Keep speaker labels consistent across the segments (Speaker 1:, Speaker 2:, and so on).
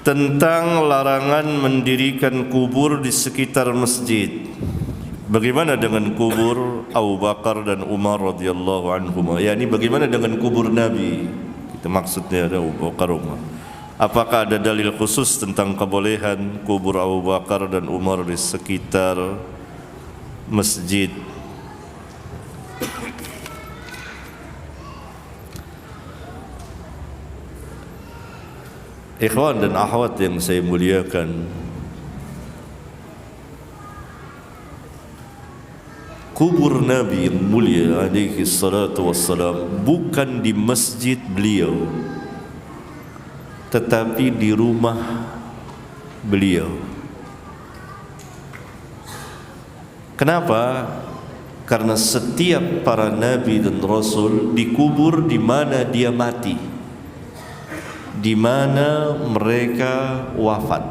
Speaker 1: tentang larangan mendirikan kubur di sekitar masjid. Bagaimana dengan kubur Abu Bakar dan Umar radhiyallahu anhuma? Yani bagaimana dengan kubur Nabi? Kita maksudnya ada Abu Bakar, Umar. Apakah ada dalil khusus tentang kebolehan kubur Abu Bakar dan Umar di sekitar masjid? Ikhwan dan akhwat yang saya muliakan, kubur Nabi yang mulia alaihi salatu wassalam bukan di masjid beliau, tetapi di rumah beliau. Kenapa? Karena setiap para nabi dan rasul dikubur di mana dia mati, di mana mereka wafat.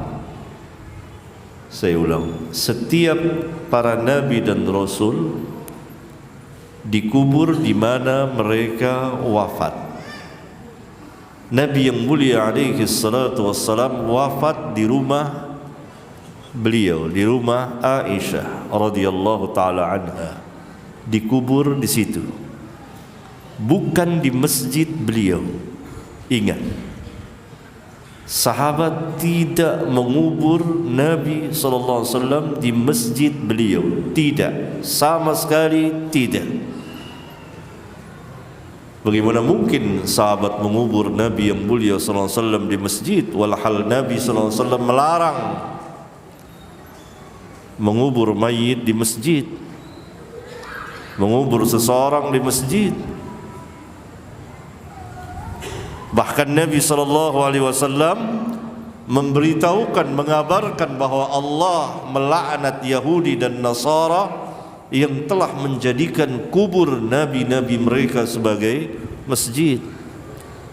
Speaker 1: Saya ulang, setiap para nabi dan rasul dikubur di mana mereka wafat. Nabi yang mulia alaihi salatu wassalam wafat di rumah beliau, di rumah Aisyah radhiyallahu taala anha, dikubur di situ, bukan di masjid beliau. Ingat, sahabat tidak mengubur Nabi SAW di masjid beliau. Tidak, sama sekali tidak. Bagaimana mungkin sahabat mengubur Nabi yang mulia SAW di masjid, walhal Nabi SAW melarang mengubur mayit di masjid, mengubur seseorang di masjid. Bahkan Nabi SAW memberitahukan, mengabarkan bahwa Allah melaknat Yahudi dan Nasara yang telah menjadikan kubur nabi-nabi mereka sebagai masjid.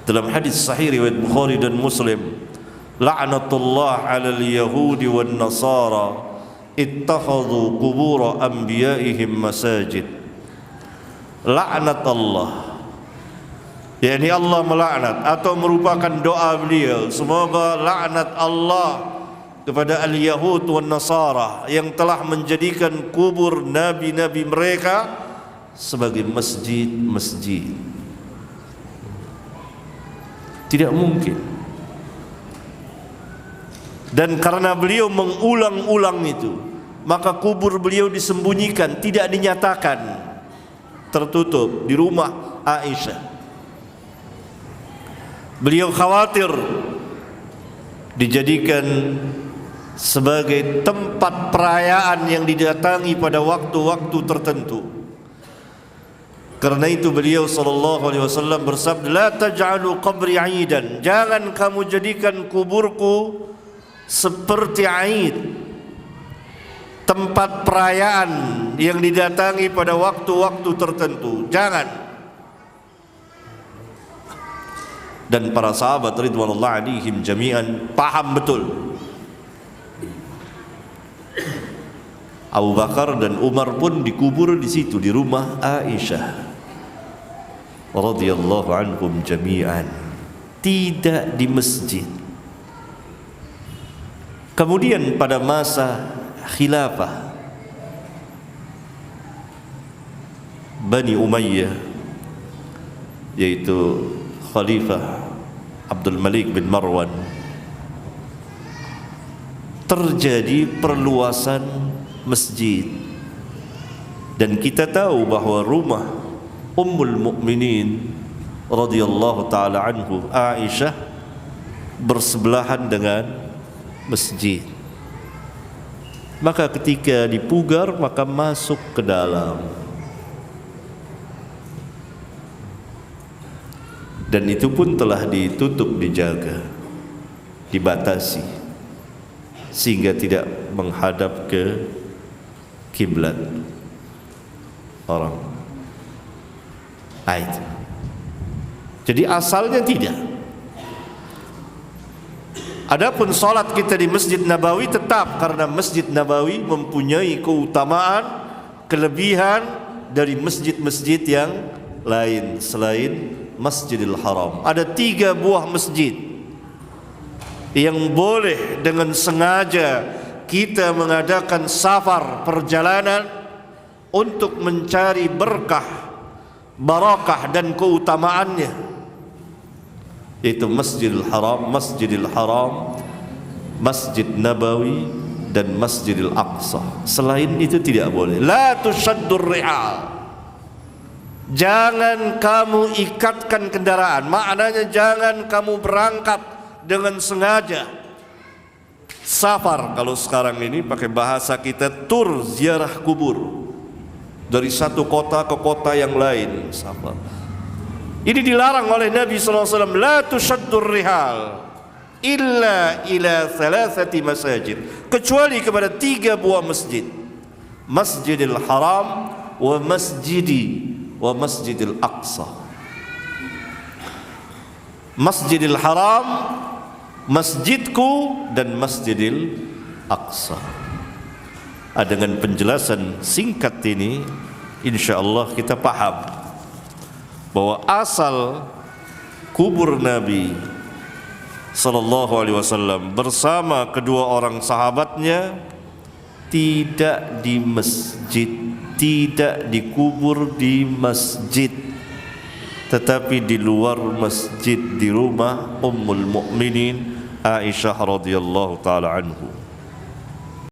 Speaker 1: Dalam hadis sahih riwayat Bukhari dan Muslim, la'natullah 'alal yahudi wan nasara ittakhadhu qubur anbiya'ihim masajid. Laknat Allah, yakni Allah melaknat atau merupakan doa beliau, semoga laknat Allah kepada al-Yahud wan Nasara yang telah menjadikan kubur nabi-nabi mereka sebagai masjid-masjid. Tidak mungkin. Dan karena beliau mengulang-ulang itu, maka kubur beliau disembunyikan, tidak dinyatakan, tertutup di rumah Aisyah. Beliau khawatir dijadikan sebagai tempat perayaan yang didatangi pada waktu-waktu tertentu. Karena itu beliau sallallahu alaihi wasallam bersabda, "La taj'alu qabri 'aidan." Jangan kamu jadikan kuburku seperti Aid, tempat perayaan yang didatangi pada waktu-waktu tertentu. Jangan. Dan para sahabat ridwanullah alaihim jami'an paham betul. Abu Bakar dan Umar pun dikubur di situ, di rumah Aisyah radhiyallahu anhum jami'an, tidak di masjid. Kemudian pada masa khilafah Bani Umayyah, yaitu Khalifah Abdul Malik bin Marwan, terjadi perluasan masjid. Dan kita tahu bahwa rumah Ummul Mukminin radhiyallahu taala anhu Aisyah bersebelahan dengan masjid. Maka ketika dipugar, maka masuk ke dalam. Dan itu pun telah ditutup, dijaga, dibatasi, sehingga tidak menghadap ke kiblat orang. Itu. Jadi asalnya tidak. Adapun salat kita di Masjid Nabawi tetap, karena Masjid Nabawi mempunyai keutamaan, kelebihan dari masjid-masjid yang lain selain Masjidil Haram. Ada 3 buah masjid yang boleh dengan sengaja kita mengadakan safar perjalanan untuk mencari berkah, barakah dan keutamaannya, yaitu Masjidil Haram, Masjid Nabawi dan Masjidil Aqsa. Selain itu tidak boleh. La tushaddur rihal. Jangan kamu ikatkan kendaraan. Maknanya jangan kamu berangkat dengan sengaja. Safar, kalau sekarang ini pakai bahasa kita, tur ziarah kubur. Dari satu kota ke kota yang lain, safar. Ini dilarang oleh Nabi SAW. La tushaddur rihal illa ila thalathati masajid, kecuali kepada 3 buah masjid. Masjidil Haram wa Masjidil Aqsa. Masjidil Haram, masjidku, dan Masjidil Aqsa. Dengan penjelasan singkat ini, insyaallah kita paham bahwa asal kubur Nabi sallallahu alaihi wasallam bersama kedua orang sahabatnya tidak di masjid, tidak dikubur di masjid, tetapi di luar masjid, di rumah Ummul Mukminin Aisyah radhiyallahu taala anhu.